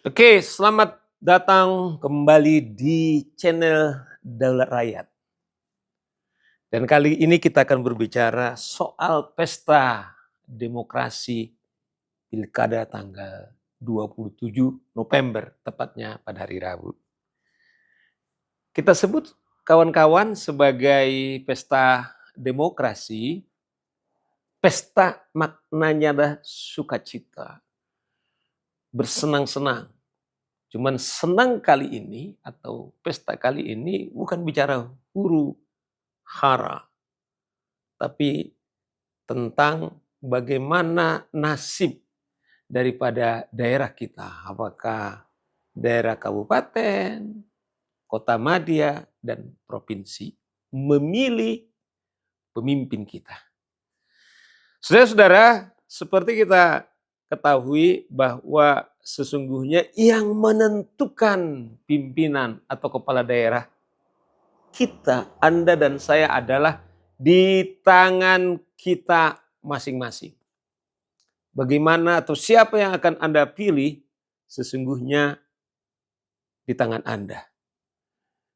Oke, selamat datang kembali di channel Daulat Rakyat. Dan kali ini kita akan berbicara soal pesta demokrasi Pilkada tanggal 27 November, tepatnya pada hari Rabu. Kita sebut kawan-kawan sebagai pesta demokrasi, pesta maknanya adalah sukacita, bersenang-senang. Cuman senang kali ini atau pesta kali ini bukan bicara huru hara, tapi tentang bagaimana nasib daripada daerah kita. Apakah daerah kabupaten, kota madya, dan provinsi memilih pemimpin kita. Saudara-saudara, seperti kita ketahui bahwa sesungguhnya yang menentukan pimpinan atau kepala daerah kita, Anda dan saya adalah di tangan kita masing-masing. Bagaimana atau siapa yang akan Anda pilih sesungguhnya di tangan Anda.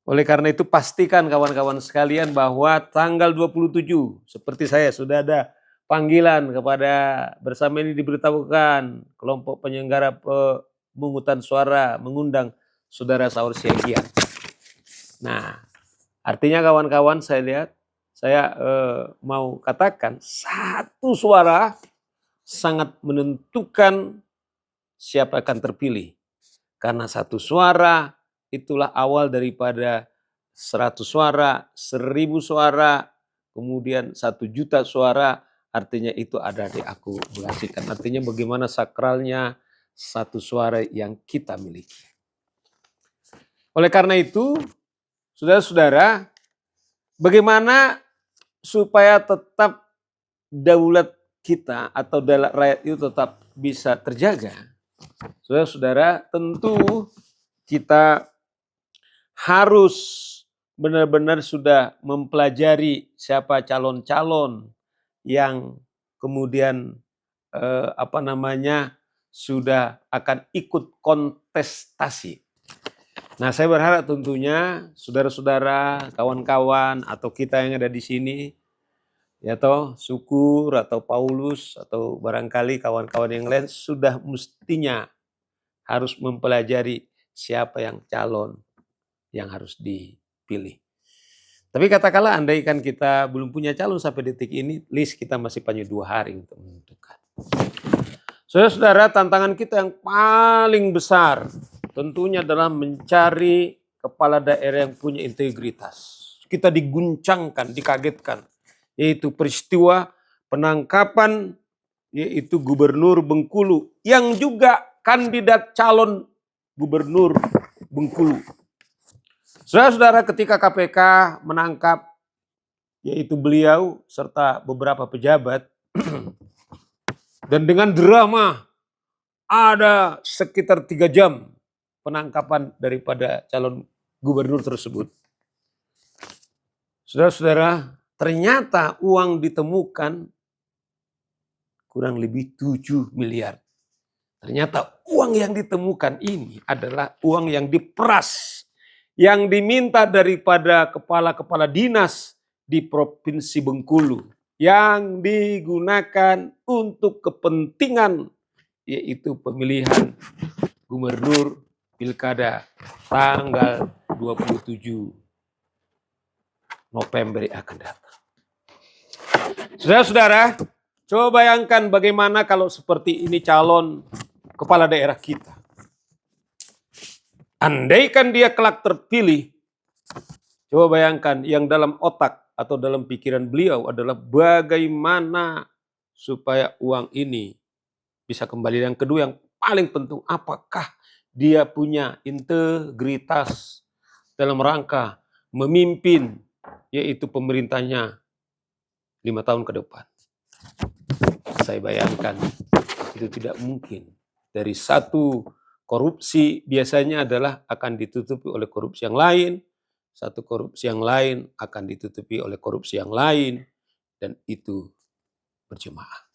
Oleh karena itu pastikan kawan-kawan sekalian bahwa tanggal 27 seperti saya sudah ada panggilan kepada bersama ini diberitahukan kelompok penyelenggara pemungutan suara mengundang saudara Saur Siagian. Nah, artinya kawan-kawan saya mau katakan satu suara sangat menentukan siapa akan terpilih. Karena satu suara itulah awal daripada 100 suara, 1000 suara, kemudian 1 juta suara. Artinya itu ada diakumulasikan. Artinya bagaimana sakralnya satu suara yang kita miliki. Oleh karena itu, saudara-saudara, bagaimana supaya tetap daulat kita atau daulat rakyat itu tetap bisa terjaga? Saudara-saudara, tentu kita harus benar-benar sudah mempelajari siapa calon-calon yang kemudian sudah akan ikut kontestasi. Nah, saya berharap tentunya saudara-saudara, kawan-kawan atau kita yang ada di sini, ya toh, Syukur atau Paulus atau barangkali kawan-kawan yang lain sudah mestinya harus mempelajari siapa yang calon yang harus dipilih. Tapi katakanlah andaikan kita belum punya calon sampai detik ini, list kita masih punya 2 hari untuk menentukan. Saudara-saudara, tantangan kita yang paling besar tentunya adalah mencari kepala daerah yang punya integritas. Kita diguncangkan, dikagetkan, yaitu peristiwa penangkapan yaitu Gubernur Bengkulu yang juga kandidat calon Gubernur Bengkulu. Saudara-saudara, ketika KPK menangkap yaitu beliau serta beberapa pejabat dan dengan drama ada sekitar 3 jam penangkapan daripada calon gubernur tersebut. Saudara-saudara, ternyata uang ditemukan kurang lebih 7 miliar. Ternyata uang yang ditemukan ini adalah uang yang diperas, yang diminta daripada kepala-kepala dinas di Provinsi Bengkulu, yang digunakan untuk kepentingan yaitu pemilihan gubernur pilkada tanggal 27 November yang akan datang. Saudara-saudara, coba bayangkan bagaimana kalau seperti ini calon kepala daerah kita. Andaikan dia kelak terpilih, coba bayangkan yang dalam otak atau dalam pikiran beliau adalah bagaimana supaya uang ini bisa kembali. Yang kedua yang paling penting, apakah dia punya integritas dalam rangka memimpin yaitu pemerintahnya 5 tahun ke depan. Saya bayangkan itu tidak mungkin. Dari satu korupsi biasanya adalah akan ditutupi oleh korupsi yang lain, satu korupsi yang lain akan ditutupi oleh korupsi yang lain, dan itu berjemaah.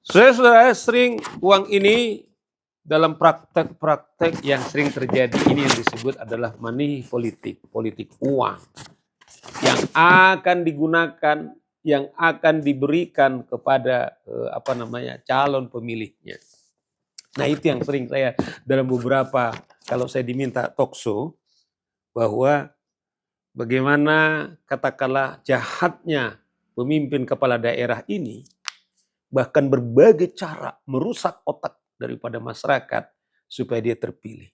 Saudara-saudara, sering uang ini dalam praktek-praktek yang sering terjadi ini yang disebut adalah money politik, politik uang yang akan digunakan, yang akan diberikan kepada calon pemilihnya. Nah itu yang sering saya dalam beberapa, kalau saya diminta talk show, bahwa bagaimana katakanlah jahatnya pemimpin kepala daerah ini, bahkan berbagai cara merusak otak daripada masyarakat supaya dia terpilih.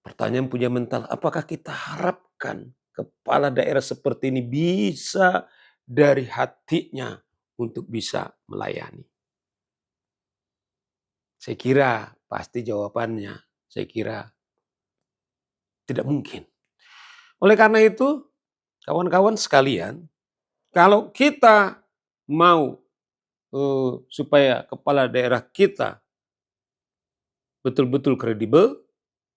Pertanyaan punya mental, apakah kita harapkan kepala daerah seperti ini bisa dari hatinya untuk bisa melayani? Saya kira pasti jawabannya, saya kira tidak mungkin. Oleh karena itu, kawan-kawan sekalian, kalau kita mau supaya kepala daerah kita betul-betul kredibel,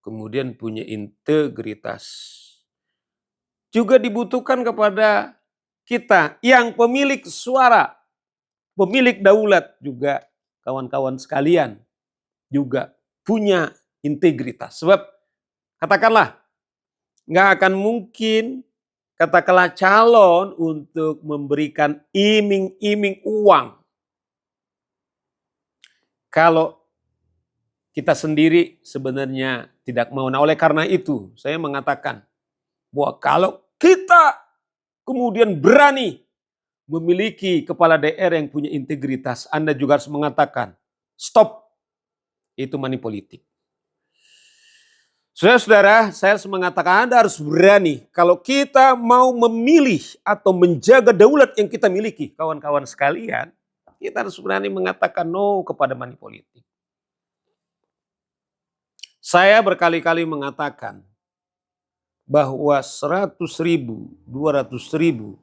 kemudian punya integritas, juga dibutuhkan kepada kita yang pemilik suara, pemilik daulat juga, kawan-kawan sekalian, juga punya integritas. Sebab katakanlah nggak akan mungkin katakanlah calon untuk memberikan iming-iming uang kalau kita sendiri sebenarnya tidak mau. Nah oleh karena itu saya mengatakan bahwa kalau kita kemudian berani memiliki kepala daerah yang punya integritas, Anda juga harus mengatakan stop, itu money politik. Saudara-saudara, saya harus mengatakan Anda harus berani kalau kita mau memilih atau menjaga daulat yang kita miliki, kawan-kawan sekalian, kita harus berani mengatakan no kepada money politik. Saya berkali-kali mengatakan bahwa 100.000, 200.000,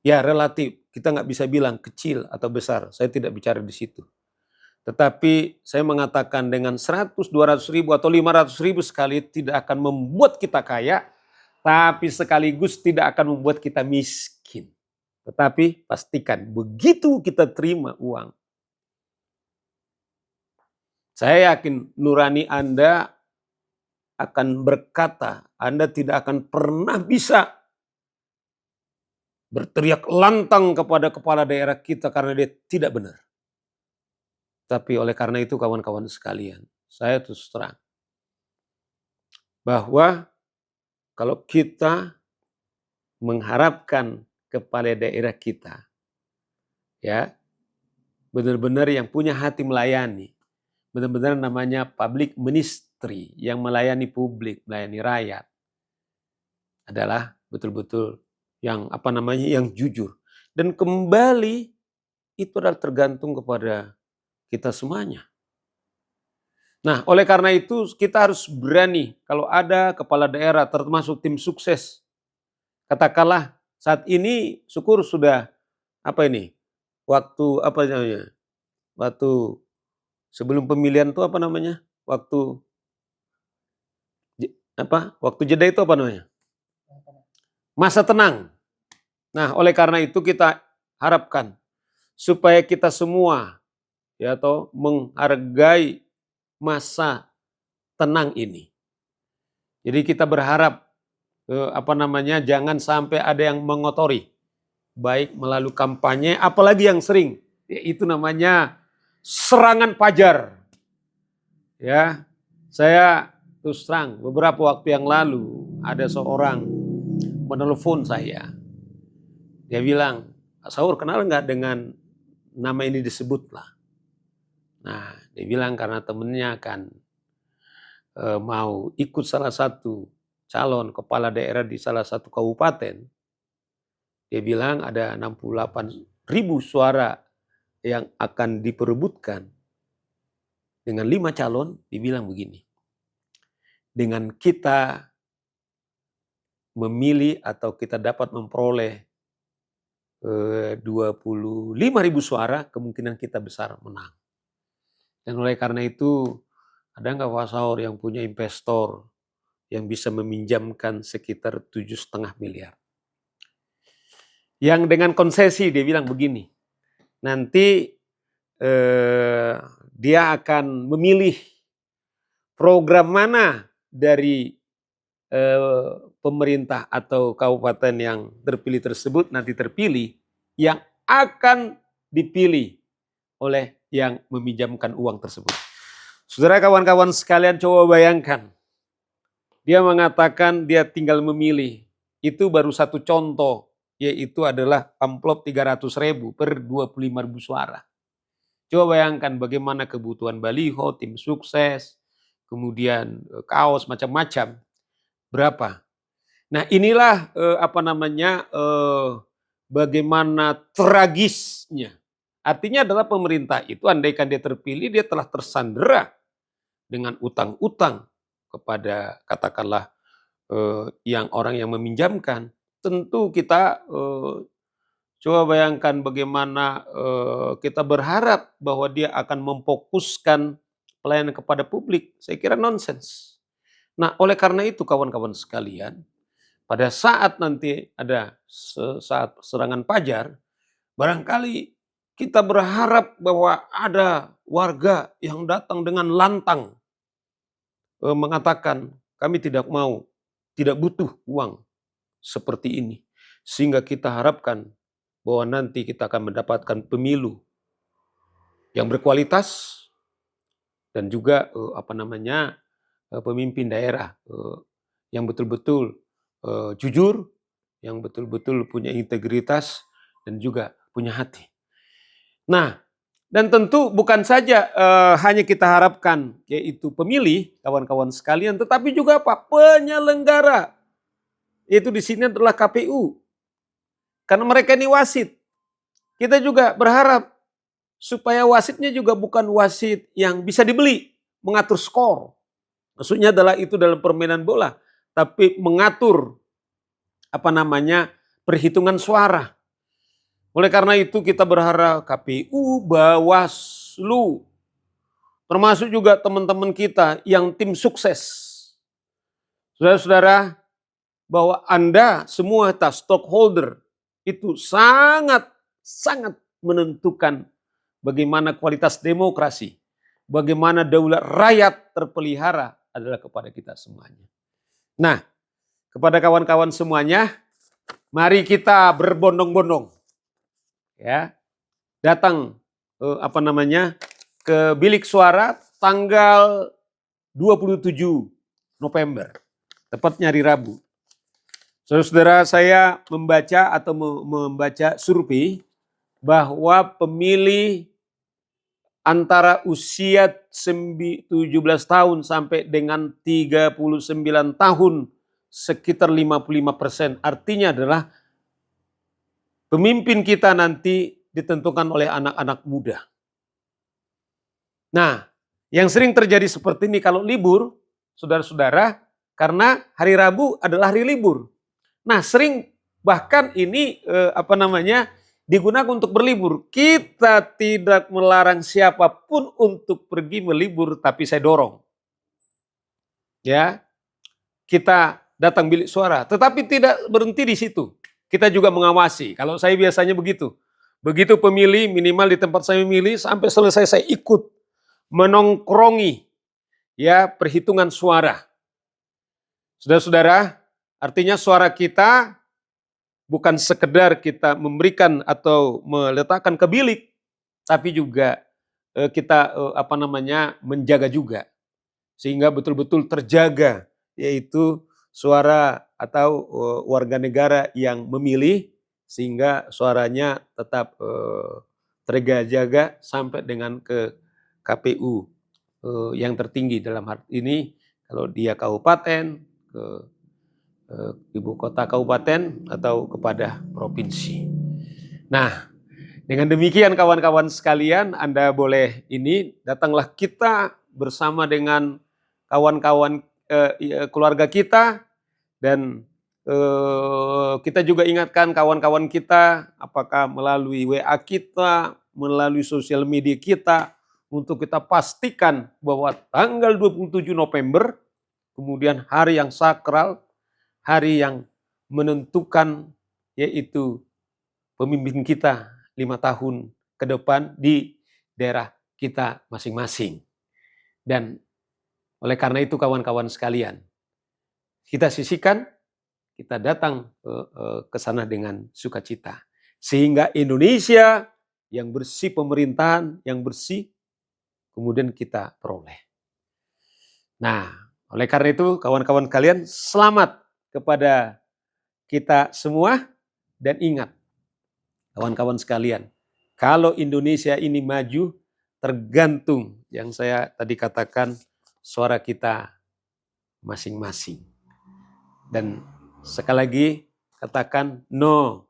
ya relatif, kita nggak bisa bilang kecil atau besar, saya tidak bicara di situ. Tetapi saya mengatakan dengan 100, 200.000 atau 500.000 sekali tidak akan membuat kita kaya, tapi sekaligus tidak akan membuat kita miskin. Tetapi pastikan begitu kita terima uang, saya yakin nurani Anda akan berkata, Anda tidak akan pernah bisa berteriak lantang kepada kepala daerah kita karena dia tidak benar. Tapi oleh karena itu kawan-kawan sekalian, saya terus terang bahwa kalau kita mengharapkan kepala daerah kita, ya benar-benar yang punya hati melayani, benar-benar namanya public ministry yang melayani publik, melayani rakyat, adalah betul-betul yang yang jujur. Dan kembali itu adalah tergantung kepada kita semuanya. Nah, oleh karena itu kita harus berani kalau ada kepala daerah termasuk tim sukses. Katakanlah saat ini syukur sudah waktu sebelum pemilihan itu waktu jeda itu masa tenang. Nah, oleh karena itu kita harapkan supaya kita semua menghargai masa tenang ini. Jadi kita berharap jangan sampai ada yang mengotori, baik melalui kampanye, apalagi yang sering, yaitu namanya serangan pajar. Ya, saya terus terang beberapa waktu yang lalu ada seorang menelpon saya. Dia bilang, Pak Saur kenal nggak dengan nama ini disebut lah. Nah, dia bilang karena temennya kan mau ikut salah satu calon kepala daerah di salah satu kabupaten. Dia bilang ada 68.000 suara yang akan diperebutkan dengan 5 calon. Dibilang begini, dengan kita memilih atau kita dapat memperoleh 25.000 suara, kemungkinan kita besar menang. Dan oleh karena itu, ada nggak Pak Saur yang punya investor yang bisa meminjamkan sekitar 7,5 miliar? Yang dengan konsesi, dia bilang begini, nanti dia akan memilih program mana dari pemerintah atau kabupaten yang terpilih tersebut nanti terpilih yang akan dipilih oleh yang meminjamkan uang tersebut. Saudara kawan-kawan sekalian, coba bayangkan. Dia mengatakan dia tinggal memilih. Itu baru satu contoh, yaitu adalah amplop 300.000 per 25.000 suara. Coba bayangkan bagaimana kebutuhan baliho, tim sukses, kemudian kaos macam-macam. Berapa? Nah, inilah bagaimana tragisnya. Artinya adalah pemerintah itu andaikan dia terpilih, dia telah tersandera dengan utang-utang kepada katakanlah yang orang yang meminjamkan. Tentu kita coba bayangkan bagaimana kita berharap bahwa dia akan memfokuskan pelayanan kepada publik. Saya kira nonsens. Nah, oleh karena itu kawan-kawan sekalian, pada saat nanti ada saat serangan fajar, barangkali kita berharap bahwa ada warga yang datang dengan lantang mengatakan kami tidak mau, tidak butuh uang seperti ini. Sehingga kita harapkan bahwa nanti kita akan mendapatkan pemilu yang berkualitas dan juga pemimpin daerah yang betul-betul jujur, yang betul-betul punya integritas dan juga punya hati. Nah, dan tentu bukan saja hanya kita harapkan yaitu pemilih, kawan-kawan sekalian, tetapi juga apa? Penyelenggara. Itu di sini adalah KPU. Karena mereka ini wasit. Kita juga berharap supaya wasitnya juga bukan wasit yang bisa dibeli, mengatur skor. Maksudnya adalah itu dalam permainan bola, tapi mengatur perhitungan suara. Oleh karena itu kita berharap KPU, Bawaslu, termasuk juga teman-teman kita yang tim sukses. Saudara-saudara, bahwa Anda semua stockholder itu sangat menentukan bagaimana kualitas demokrasi, bagaimana daulat rakyat terpelihara adalah kepada kita semuanya. Nah, kepada kawan-kawan semuanya, mari kita berbondong-bondong ya, datang ke bilik suara tanggal 27 November, tepatnya hari Rabu. Saudara-saudara, saya membaca survei bahwa pemilih antara usia 17 tahun sampai dengan 39 tahun sekitar 55%. Artinya adalah pemimpin kita nanti ditentukan oleh anak-anak muda. Nah, yang sering terjadi seperti ini kalau libur, saudara-saudara, karena hari Rabu adalah hari libur. Nah, sering bahkan ini digunakan untuk berlibur. Kita tidak melarang siapapun untuk pergi melibur, tapi saya dorong. Ya, kita datang bilik suara, tetapi tidak berhenti di situ. Kita juga mengawasi. Kalau saya biasanya begitu. Begitu pemilih, minimal di tempat saya memilih, sampai selesai saya ikut menongkrongi ya perhitungan suara. Saudara-saudara, artinya suara kita bukan sekedar kita memberikan atau meletakkan ke bilik, tapi juga kita menjaga juga sehingga betul-betul terjaga, yaitu suara atau warga negara yang memilih sehingga suaranya tetap terjaga sampai dengan ke KPU yang tertinggi dalam hal ini kalau dia kabupaten ke ibu kota kabupaten atau kepada provinsi. Nah, dengan demikian kawan-kawan sekalian, Anda boleh datanglah kita bersama dengan kawan-kawan keluarga kita dan kita juga ingatkan kawan-kawan kita apakah melalui WA kita, melalui sosial media kita untuk kita pastikan bahwa tanggal 27 November kemudian hari yang sakral, hari yang menentukan yaitu pemimpin kita 5 tahun ke depan di daerah kita masing-masing. Dan oleh karena itu kawan-kawan sekalian, kita sisihkan, kita datang ke sana dengan sukacita. Sehingga Indonesia yang bersih, pemerintahan yang bersih, kemudian kita peroleh. Nah, oleh karena itu kawan-kawan kalian, selamat kepada kita semua. Dan ingat, kawan-kawan sekalian, kalau Indonesia ini maju, tergantung yang saya tadi katakan, suara kita masing-masing. Dan sekali lagi, katakan no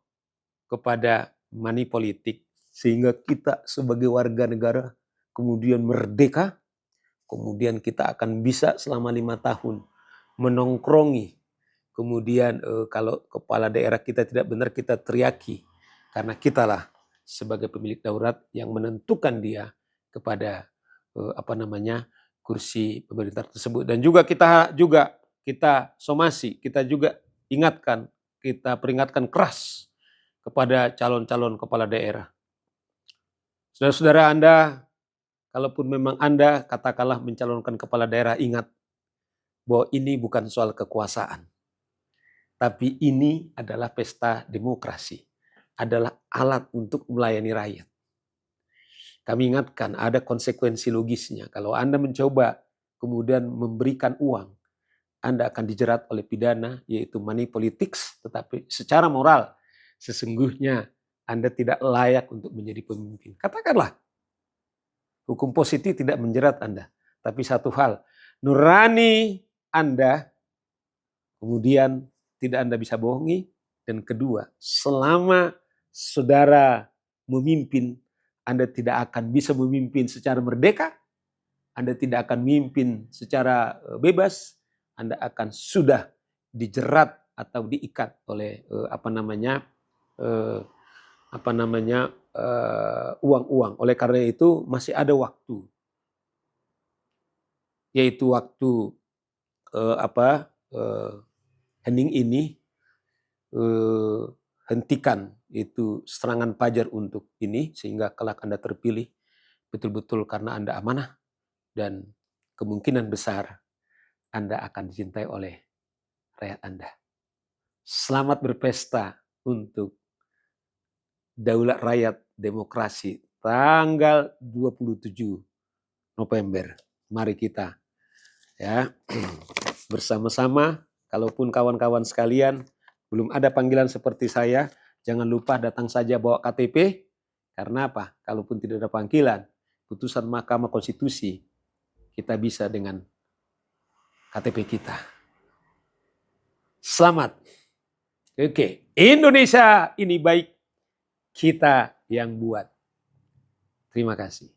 kepada money politik. Sehingga kita sebagai warga negara kemudian merdeka, kemudian kita akan bisa selama 5 tahun menongkrongi. Kemudian kalau kepala daerah kita tidak benar, kita teriaki. Karena kitalah sebagai pemilik daulat yang menentukan dia kepada kursi pemerintah tersebut. Dan juga kita somasi, kita juga ingatkan, kita peringatkan keras kepada calon-calon kepala daerah. Saudara-saudara Anda, kalaupun memang Anda katakanlah mencalonkan kepala daerah, ingat bahwa ini bukan soal kekuasaan. Tapi ini adalah pesta demokrasi, adalah alat untuk melayani rakyat. Kami ingatkan ada konsekuensi logisnya. Kalau Anda mencoba kemudian memberikan uang, Anda akan dijerat oleh pidana, yaitu money politics. Tetapi secara moral, sesungguhnya Anda tidak layak untuk menjadi pemimpin. Katakanlah, hukum positif tidak menjerat Anda. Tapi satu hal, nurani Anda kemudian tidak Anda bisa bohongi. Dan kedua, selama saudara memimpin, Anda tidak akan bisa memimpin secara merdeka, Anda tidak akan memimpin secara bebas, Anda akan sudah dijerat atau diikat oleh uang-uang. Oleh karena itu masih ada waktu, yaitu waktu hening ini, hentikan itu serangan pajar untuk ini, sehingga kelak Anda terpilih betul-betul karena Anda amanah, dan kemungkinan besar Anda akan dicintai oleh rakyat Anda. Selamat berpesta untuk Daulat Rakyat Demokrasi tanggal 27 November. Mari kita bersama-sama. Kalaupun kawan-kawan sekalian belum ada panggilan seperti saya, jangan lupa datang saja bawa KTP. Karena apa? Kalaupun tidak ada panggilan, putusan Mahkamah Konstitusi, kita bisa dengan KTP kita. Selamat. Oke, Indonesia ini baik, kita yang buat. Terima kasih.